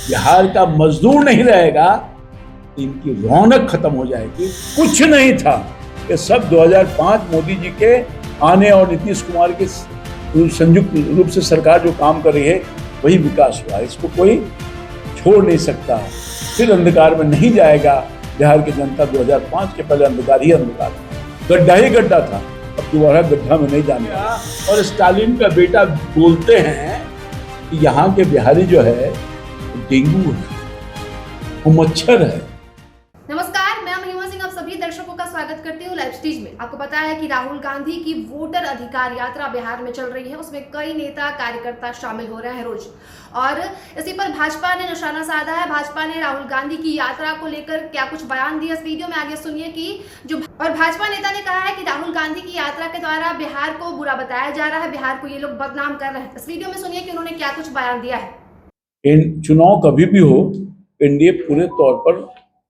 बिहार का मजदूर नहीं रहेगा तो इनकी रौनक खत्म हो जाएगी। कुछ नहीं था, ये सब 2005 मोदी जी के आने और नीतीश कुमार के संयुक्त रूप से सरकार जो काम कर रही है वही विकास हुआ है। इसको कोई छोड़ नहीं सकता, फिर अंधकार में नहीं जाएगा। बिहार की जनता 2005 के पहले अंधकार ही अंधकार, गड्ढा ही गड्ढा था, अब दोबारा गड्ढा में नहीं जाने। और स्टालिन का बेटा बोलते हैं कि यहाँ के बिहारी जो है डेंगू है, वो मच्छर है। नमस्कार, मैं महिमा सिंह आप सभी दर्शकों का स्वागत करती हूँ लाइव स्टेज में। आपको पता है कि राहुल गांधी की वोटर अधिकार यात्रा बिहार में चल रही है, उसमें कई नेता कार्यकर्ता शामिल हो रहे हैं रोज, और इसी पर भाजपा ने निशाना साधा है। भाजपा ने राहुल गांधी की यात्रा को लेकर क्या कुछ बयान दिया, इस वीडियो में आगे सुनिए कि और भाजपा नेता ने कहा है कि राहुल गांधी की यात्रा के द्वारा बिहार को बुरा बताया जा रहा है, बिहार को ये लोग बदनाम कर रहे हैं। इस वीडियो में सुनिए कि उन्होंने क्या कुछ बयान दिया है। इन चुनाव कभी भी हो, एनडीए पूरे तौर पर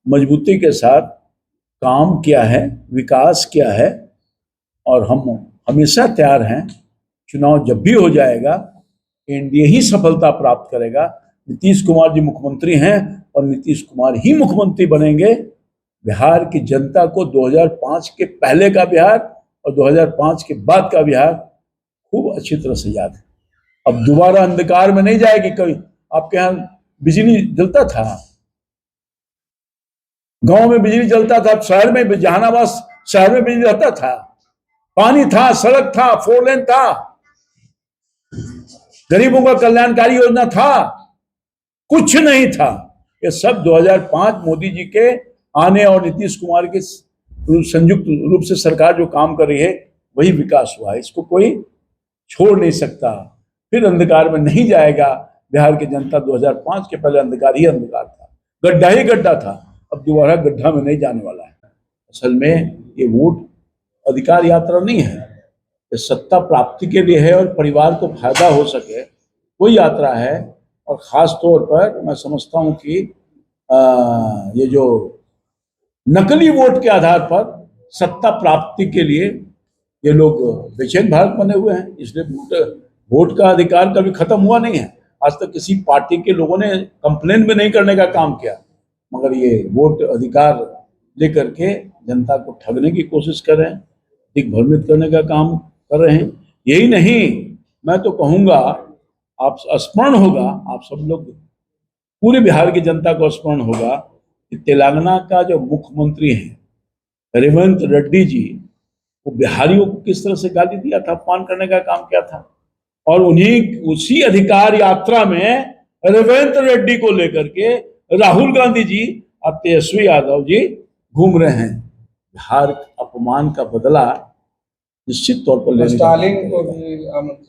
मजबूती के साथ काम किया है, विकास किया है, और हम हमेशा तैयार हैं। चुनाव जब भी हो जाएगा एनडीए ही सफलता प्राप्त करेगा। नीतीश कुमार जी मुख्यमंत्री हैं और नीतीश कुमार ही मुख्यमंत्री बनेंगे। बिहार की जनता को 2005 के पहले का बिहार और 2005 के बाद का बिहार खूब अच्छी तरह से याद है। अब दोबारा अंधकार में नहीं जाएगी। कभी आपके यहाँ बिजली जलता था, गांव में बिजली जलता था, शहर में जहानाबाद शहर में बिजली रहता था, पानी था, सड़क था, 4 लेन था, गरीबों का कल्याणकारी योजना था, कुछ नहीं था। ये सब 2005 मोदी जी के आने और नीतीश कुमार के संयुक्त रूप से सरकार जो काम कर रही है वही विकास हुआ है। इसको कोई छोड़ नहीं सकता, फिर अंधकार में नहीं जाएगा। बिहार की जनता 2005 के पहले अंधकार ही अंधकार था, गड्ढा ही गड्ढा था, अब दोबारा गड्ढा में नहीं जाने वाला है। असल में ये वोट अधिकार यात्रा नहीं है, ये सत्ता प्राप्ति के लिए है और परिवार को फायदा हो सके वो यात्रा है। और ख़ास तौर पर मैं समझता हूँ कि ये जो नकली वोट के आधार पर सत्ता प्राप्ति के लिए ये लोग बेचैन भारत बने हुए हैं, इसलिए वोट का अधिकार कभी खत्म हुआ नहीं है। आज तक किसी पार्टी के लोगों ने कंप्लेन भी नहीं करने का काम किया, मगर ये वोट अधिकार लेकर के जनता को ठगने की कोशिश कर रहे हैं, दिग्भ्रमित करने का काम कर रहे हैं। यही नहीं, मैं तो कहूँगा आप स्मरण होगा, आप सब लोग पूरे बिहार की जनता को स्मरण होगा कि तेलंगाना का जो मुख्यमंत्री हैं रेवंत रेड्डी जी, वो बिहारियों को किस तरह से गाली दिया था, अपमान करने का काम किया था। और उसी अधिकार यात्रा में रेवंत रेड्डी को लेकर के राहुल गांधी जी और तेजस्वी यादव जी घूम रहे हैं। बिहार अपमान का बदला निश्चित तौर पर लेने। स्टालिन को भी आमंत्रित,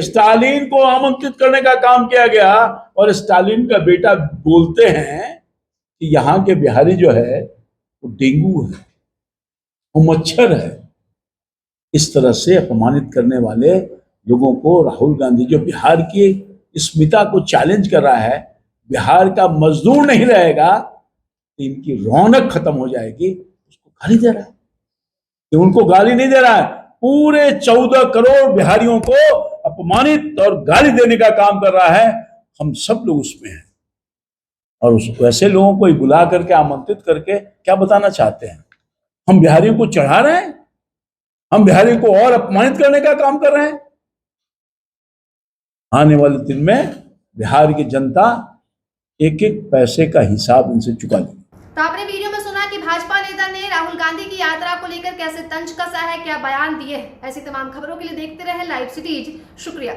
स्टालिन को आमंत्रित करने का काम किया गया। और स्टालिन का बेटा बोलते हैं कि यहाँ के बिहारी जो है वो डेंगू है, वो मच्छर है। इस तरह से अपमानित करने वाले लोगों को राहुल गांधी जो बिहार की स्मिता को चैलेंज कर रहा है, बिहार का मजदूर नहीं रहेगा तो इनकी रौनक खत्म हो जाएगी, उसको गाली दे रहा है। कि उनको गाली नहीं दे रहा है, पूरे 14 करोड़ बिहारियों को अपमानित और गाली देने का काम कर रहा है। हम सब लोग उसमें हैं, और वैसे लोगों को बुला करके आमंत्रित करके क्या बताना चाहते हैं? हम बिहारियों को चढ़ा रहे हैं, हम बिहारियों को और अपमानित करने का काम कर रहे हैं। आने वाले दिन में बिहार की जनता एक एक पैसे का हिसाब इनसे चुका देगी। तो आपने वीडियो में सुना कि भाजपा नेता ने राहुल गांधी की यात्रा को लेकर कैसे तंज कसा है, क्या बयान दिए। ऐसी तमाम खबरों के लिए देखते रहे लाइव सिटीज। शुक्रिया।